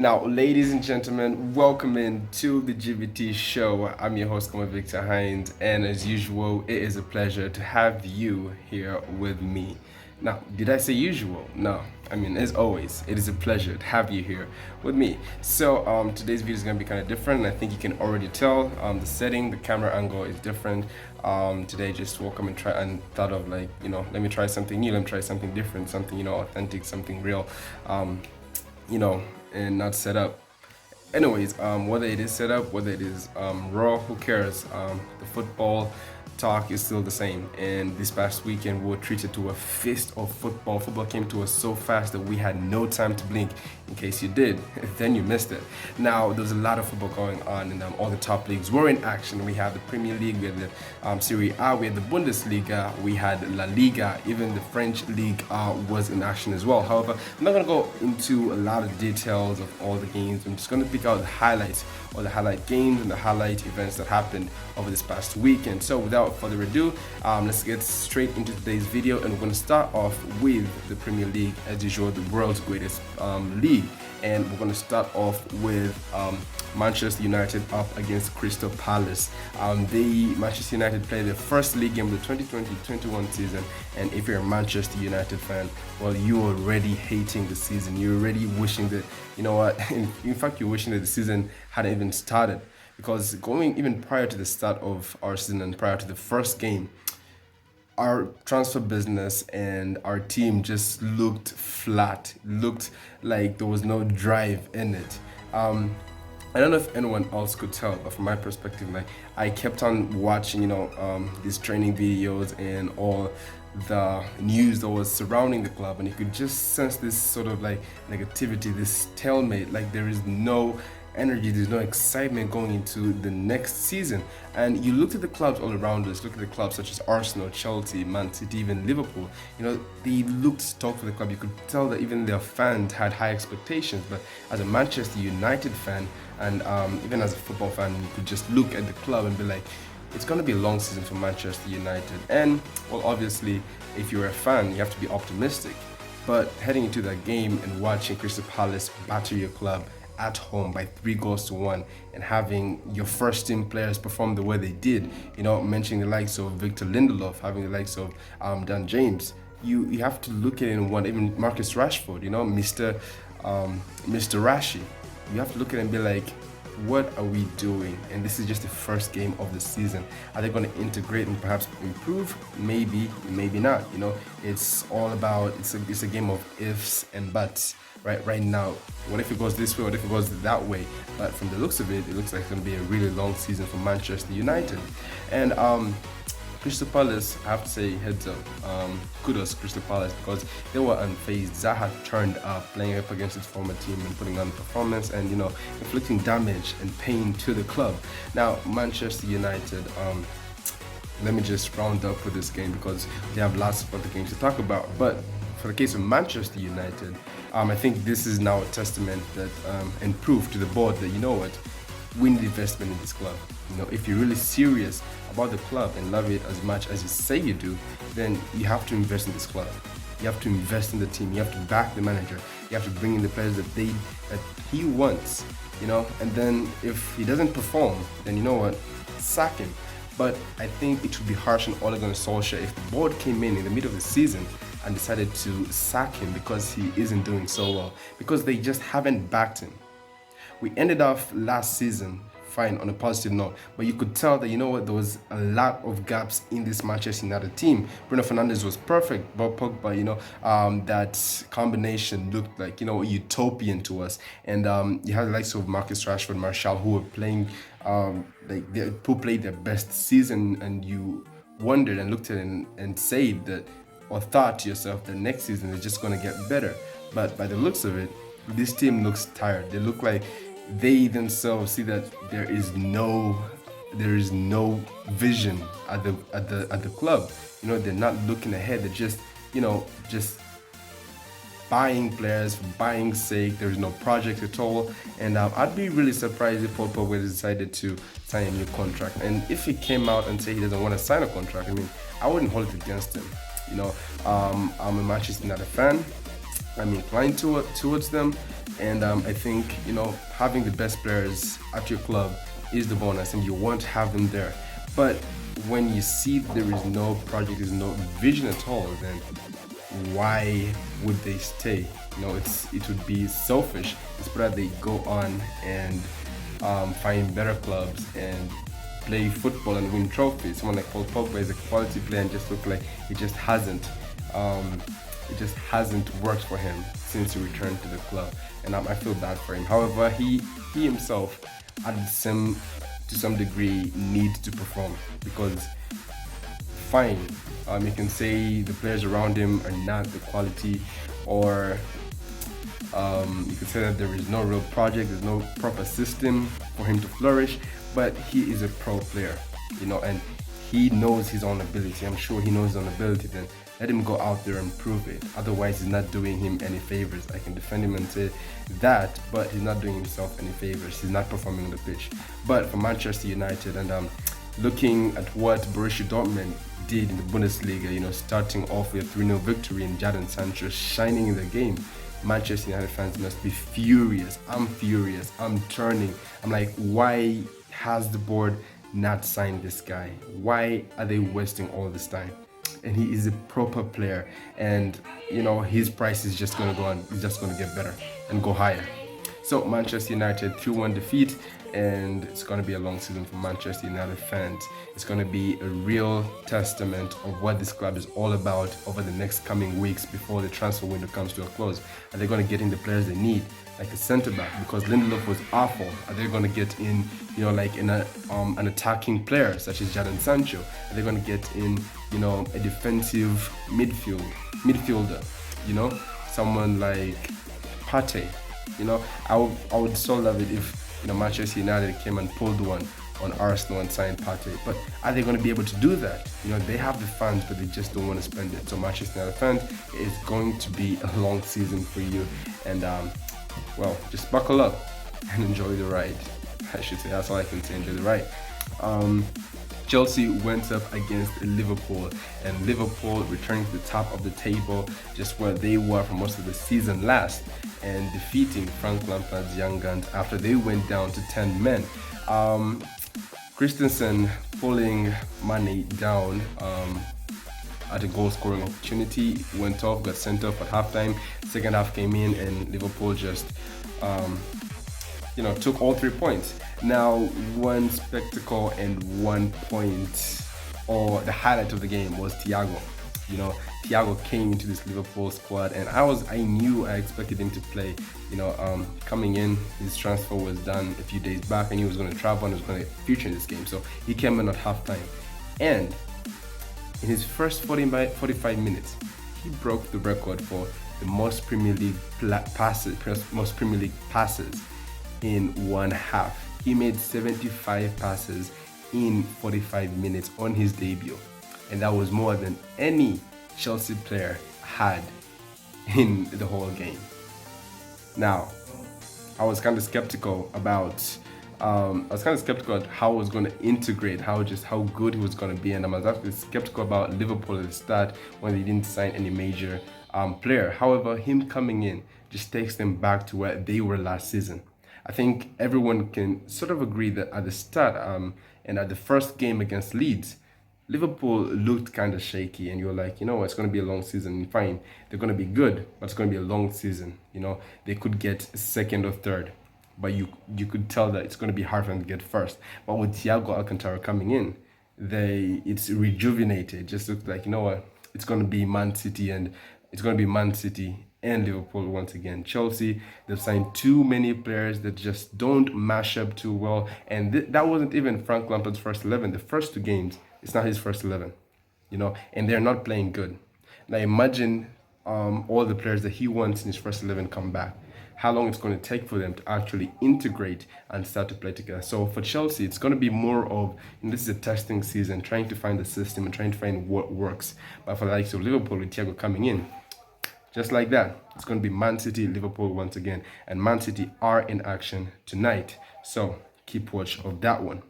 Now, ladies and gentlemen, welcome in to the GBT show. I'm your host, Victor Hines, and as usual, it is a pleasure to have you here with me. Now, did I say usual? No. I mean, as always, it is a pleasure to have you here with me. So, today's video is going to be kind of different, and I think you can already tell. The setting, the camera angle is different. Today, just woke up and thought of let me try something new, let me try something different, something, authentic, something real. And not set up. Anyways, whether it is set up, whether it is raw, who cares? The football talk is still the same. And this past weekend, we were treated to a feast of football. Football came to us so fast that we had no time to blink. In case you did, then you missed it. Now, there's a lot of football going on, and all the top leagues were in action. We have the Premier League, we had the Serie A, we had the Bundesliga, we had La Liga, even the French League was in action as well. However, I'm not going to go into a lot of details of all the games. I'm just going to pick out the highlights, or the highlight games and the highlight events that happened over this past weekend. So without further ado, let's get straight into today's video, and we're going to start off with the Premier League, as usual, the world's greatest league. And we're going to start off with Manchester United up against Crystal Palace. Manchester United played their first league game of the 2020-21 season, and if you're a Manchester United fan, well, you're already hating the season. You're already wishing that, in fact, you're wishing that the season hadn't even started, because going even prior to the start of our season and prior to the first game, our transfer business and our team just looked flat, looked like there was no drive in it. I don't know if anyone else could tell, but from my perspective, I kept on watching, these training videos and all the news that was surrounding the club, and you could just sense this sort of negativity, this stalemate, like there is no energy, there's no excitement going into the next season. And you looked at the clubs all around us, look at the clubs such as Arsenal, Chelsea, Man City, even Liverpool, they looked stuck for the club. You could tell that even their fans had high expectations. But as a Manchester United fan, and even as a football fan, you could just look at the club and be like, it's going to be a long season for Manchester United. And well, obviously, if you're a fan, you have to be optimistic. But heading into that game and watching Crystal Palace batter your club at home by 3-1, and having your first team players perform the way they did, mentioning the likes of Victor Lindelof, having the likes of Dan James, you have to look at it in one, even Marcus Rashford, Mr. Rashi, you have to look at it and be like, what are we doing? And this is just the first game of the season. Are they going to integrate and perhaps improve? Maybe, maybe not. It's all about, it's a game of ifs and buts. Right now, what if it goes this way, what if it goes that way? But from the looks of it, it looks like it's going to be a really long season for Manchester United. And Crystal Palace, I have to say, heads up, kudos to Crystal Palace, because they were unfazed. Zaha turned up, playing up against his former team and putting on performance and, inflicting damage and pain to the club. Now, Manchester United, let me just round up with this game because they have lots of other games to talk about. But for the case of Manchester United, I think this is now a testament that and proof to the board that, we need investment in this club. If you're really serious about the club and love it as much as you say you do, then you have to invest in this club. You have to invest in the team. You have to back the manager. You have to bring in the players that he wants. And then if he doesn't perform, then you know what? Sack him. But I think it would be harsh on Ole Gunnar Solskjaer if the board came in the middle of the season and decided to sack him because he isn't doing so well, because they just haven't backed him. We ended off last season fine on a positive note, but you could tell that there was a lot of gaps in this Manchester United team. Bruno Fernandes was perfect, but Pogba, that combination looked like utopian to us. And you had the likes of Marcus Rashford, Martial, who were playing who played their best season, and you wondered and looked at it and said that, or thought to yourself, that next season is just going to get better. But by the looks of it, this team looks tired. They look like they themselves see that there is no vision at the club. They're not looking ahead. They're just buying players for buying sake. There is no project at all. And I'd be really surprised if Paul Pogba decided to sign a new contract. And if he came out and said he doesn't want to sign a contract, I wouldn't hold it against him. I'm a Manchester United fan. I'm inclined towards them, and I think having the best players at your club is the bonus, and you want to have them there. But when you see there is no project, there's no vision at all, then why would they stay? It would be selfish. It's better they go on and find better clubs and play football and win trophies. Someone like Paul Pogba is a quality player and just look like um, it just hasn't worked for him since he returned to the club, and I feel bad for him. However, he himself, to some degree, needs to perform because fine, you can say the players around him are not the quality, or you could say that there is no real project, there's no proper system for him to flourish, but he is a pro player, and he knows his own ability. I'm sure he knows his own ability. Then let him go out there and prove it. Otherwise, he's not doing him any favors. I can defend him and say that, but he's not doing himself any favors. He's not performing on the pitch. But for Manchester United, and looking at what Borussia Dortmund did in the Bundesliga, starting off with a 3-0 victory and Jadon Sancho shining in the game, Manchester United fans must be furious. I'm furious. I'm turning. I'm like, why has the board not signed this guy? Why are they wasting all this time? And he is a proper player, and his price is just going to go on. He's just going to get better and go higher. So Manchester United 3-1 defeat, and it's going to be a long season for Manchester United fans. It's going to be a real testament of what this club is all about over the next coming weeks before the transfer window comes to a close. Are they going to get in the players they need, like a centre back, because Lindelof was awful? Are they going to get in, like in an attacking player such as Jadon Sancho? Are they going to get in, a defensive midfielder, someone like Partey? I would so love it if Manchester United came and pulled one on Arsenal and signed Partey. But are they going to be able to do that? They have the funds, but they just don't want to spend it. So Manchester United fans, it's going to be a long season for you, and just buckle up and enjoy the ride. I should say that's all I can say. Enjoy the ride. Chelsea went up against Liverpool, and Liverpool returning to the top of the table, just where they were for most of the season last, and defeating Frank Lampard's Young Guns after they went down to 10 men. Christensen pulling Mane down at a goal-scoring opportunity, went off, got sent off at halftime. Second half came in, and Liverpool just took all 3 points. Now, one spectacle and 1 point, or the highlight of the game, was Thiago. Thiago came into this Liverpool squad, and I expected him to play. Coming in, his transfer was done a few days back, and he was going to travel and was going to feature in this game. So he came in at halftime, and in his first 45 minutes, he broke the record for the most Premier League passes in one half. He made 75 passes in 45 minutes on his debut, and that was more than any Chelsea player had in the whole game. Now, I was kind of skeptical about how it was going to integrate, how good he was going to be, and I was actually skeptical about Liverpool at the start when they didn't sign any major player. However, him coming in just takes them back to where they were last season. I think everyone can sort of agree that at the start and at the first game against Leeds, Liverpool looked kind of shaky, and you're like, it's going to be a long season. Fine, they're going to be good, but it's going to be a long season. They could get second or third, but you could tell that it's going to be hard for them to get first. But with Thiago Alcantara coming in, it's rejuvenated. It just looks like, it's going to be Man City and Liverpool once again. Chelsea, they've signed too many players that just don't mash up too well, and that wasn't even Frank Lampard's first 11. The first 2 games, it's not his first 11, and they're not playing good. Now imagine all the players that he wants in his first 11 come back. How long it's going to take for them to actually integrate and start to play together. So for Chelsea, it's going to be more of, this is a testing season, trying to find the system and trying to find what works. But for the likes of Liverpool, with Thiago coming in, just like that, it's going to be Man City, Liverpool once again. And Man City are in action tonight. So keep watch of that one.